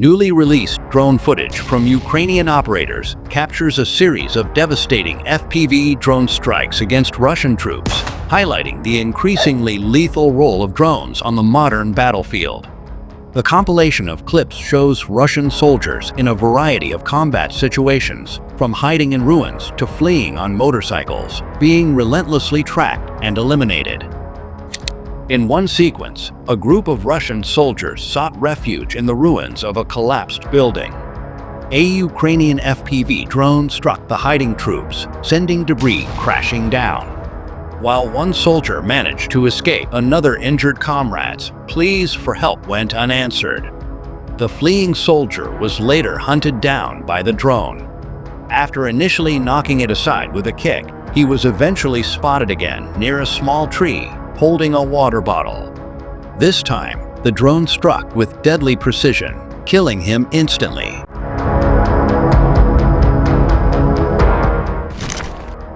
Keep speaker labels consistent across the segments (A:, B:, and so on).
A: Newly released drone footage from Ukrainian operators captures a series of devastating FPV drone strikes against Russian troops, highlighting the increasingly lethal role of drones on the modern battlefield. The compilation of clips shows Russian soldiers in a variety of combat situations, from hiding in ruins to fleeing on motorcycles, being relentlessly tracked and eliminated. In one sequence, a group of Russian soldiers sought refuge in the ruins of a collapsed building. A Ukrainian FPV drone struck the hiding troops, sending debris crashing down. While one soldier managed to escape, another injured comrades' pleas for help went unanswered. The fleeing soldier was later hunted down by the drone. After initially knocking it aside with a kick, he was eventually spotted again near a small tree, holding a water bottle. This time, the drone struck with deadly precision, killing him instantly.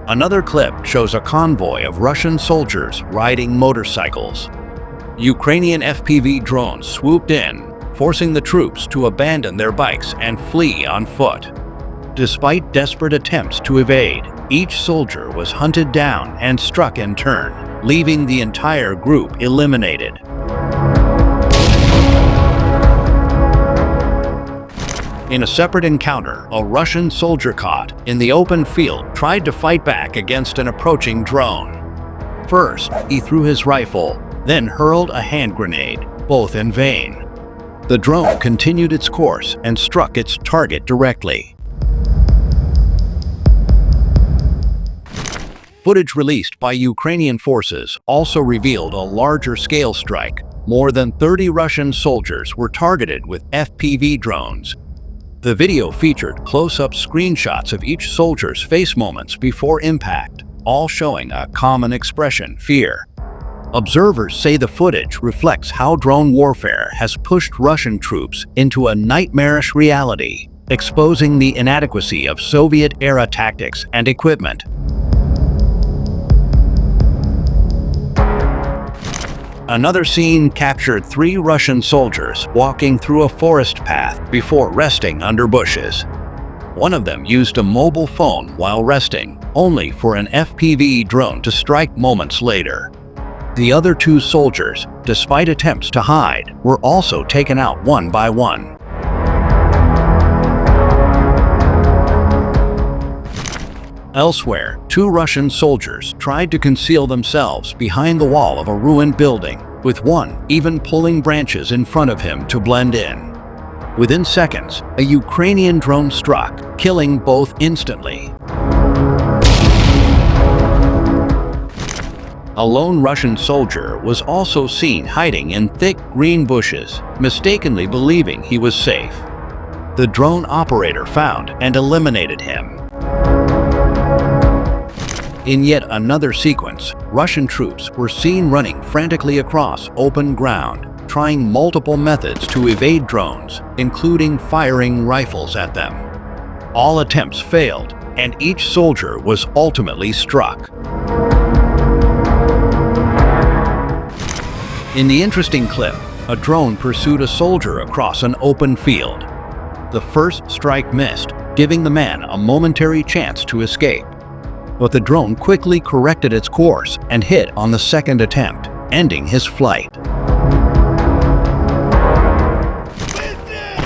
A: Another clip shows a convoy of Russian soldiers riding motorcycles. Ukrainian FPV drones swooped in, forcing the troops to abandon their bikes and flee on foot. Despite desperate attempts to evade, each soldier was hunted down and struck in turn, leaving the entire group eliminated. In a separate encounter, a Russian soldier caught in the open field tried to fight back against an approaching drone. First, he threw his rifle, then hurled a hand grenade, both in vain. The drone continued its course and struck its target directly. Footage released by Ukrainian forces also revealed a larger-scale strike. More than 30 Russian soldiers were targeted with FPV drones. The video featured close-up screenshots of each soldier's face moments before impact, all showing a common expression: fear. Observers say the footage reflects how drone warfare has pushed Russian troops into a nightmarish reality, exposing the inadequacy of Soviet-era tactics and equipment. Another scene captured 3 Russian soldiers walking through a forest path before resting under bushes. One of them used a mobile phone while resting, only for an FPV drone to strike moments later. The other 2 soldiers, despite attempts to hide, were also taken out one by one. Elsewhere, 2 Russian soldiers tried to conceal themselves behind the wall of a ruined building, with one even pulling branches in front of him to blend in. Within seconds, a Ukrainian drone struck, killing both instantly. A lone Russian soldier was also seen hiding in thick green bushes, mistakenly believing he was safe. The drone operator found and eliminated him. In yet another sequence, Russian troops were seen running frantically across open ground, trying multiple methods to evade drones, including firing rifles at them. All attempts failed, and each soldier was ultimately struck. In the interesting clip, a drone pursued a soldier across an open field. The first strike missed, giving the man a momentary chance to escape. But the drone quickly corrected its course and hit on the second attempt, ending his flight.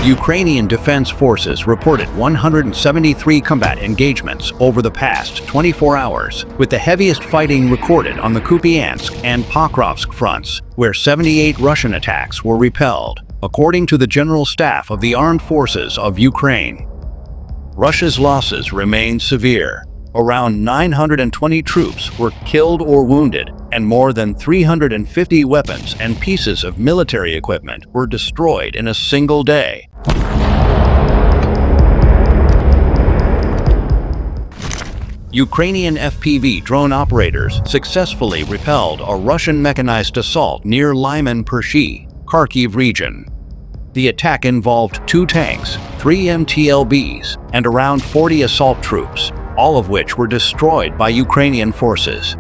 A: Ukrainian Defense Forces reported 173 combat engagements over the past 24 hours, with the heaviest fighting recorded on the Kupiansk and Pokrovsk fronts, where 78 Russian attacks were repelled, according to the General Staff of the Armed Forces of Ukraine. Russia's losses remain severe. Around 920 troops were killed or wounded, and more than 350 weapons and pieces of military equipment were destroyed in a single day. Ukrainian FPV drone operators successfully repelled a Russian mechanized assault near Lyman-Pershi, Kharkiv region. The attack involved 2 tanks, 3 MTLBs, and around 40 assault troops, all of which were destroyed by Ukrainian forces.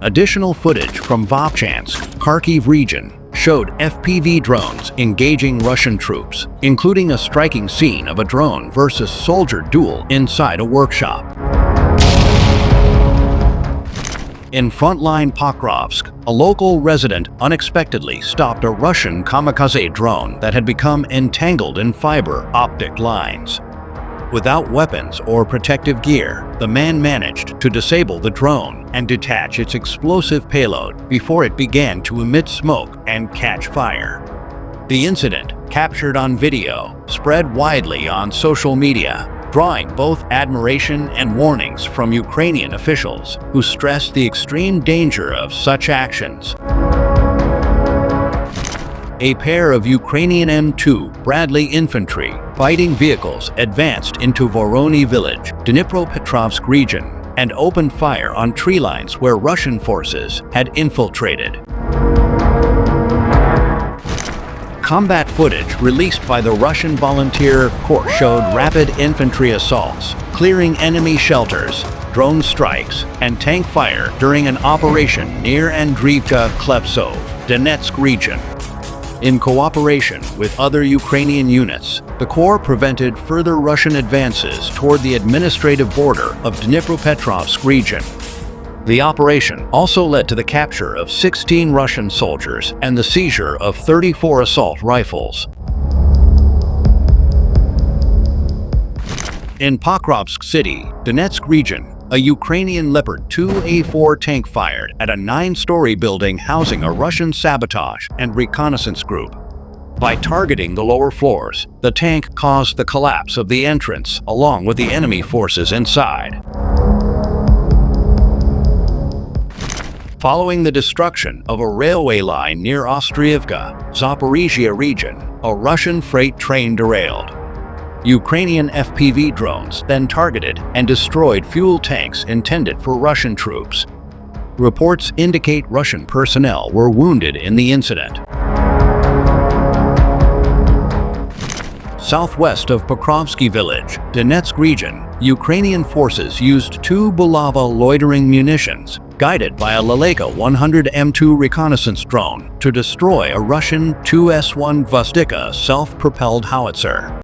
A: Additional footage from Vovchansk, Kharkiv region, showed FPV drones engaging Russian troops, including a striking scene of a drone versus soldier duel inside a workshop. In frontline Pokrovsk, a local resident unexpectedly stopped a Russian kamikaze drone that had become entangled in fiber optic lines. Without weapons or protective gear, the man managed to disable the drone and detach its explosive payload before it began to emit smoke and catch fire. The incident, captured on video, spread widely on social media, drawing both admiration and warnings from Ukrainian officials, who stressed the extreme danger of such actions. A pair of Ukrainian M2 Bradley infantry fighting vehicles advanced into Vorony village, Dnipropetrovsk region, and opened fire on tree lines where Russian forces had infiltrated. Combat footage released by the Russian Volunteer Corps showed rapid infantry assaults, clearing enemy shelters, drone strikes, and tank fire during an operation near Andriivka-Klevtsov, Donetsk region. In cooperation with other Ukrainian units, the Corps prevented further Russian advances toward the administrative border of Dnipropetrovsk region. The operation also led to the capture of 16 Russian soldiers and the seizure of 34 assault rifles. In Pokrovsk City, Donetsk region, a Ukrainian Leopard 2A4 tank fired at a 9-story building housing a Russian sabotage and reconnaissance group. By targeting the lower floors, the tank caused the collapse of the entrance along with the enemy forces inside. Following the destruction of a railway line near Ostrivka, Zaporizhia region, a Russian freight train derailed. Ukrainian FPV drones then targeted and destroyed fuel tanks intended for Russian troops. Reports indicate Russian personnel were wounded in the incident. Southwest of Pokrovsky village, Donetsk region, Ukrainian forces used 2 Bulava loitering munitions, guided by a Leleka 100 M2 reconnaissance drone, to destroy a Russian 2S-1 Vostika self-propelled howitzer.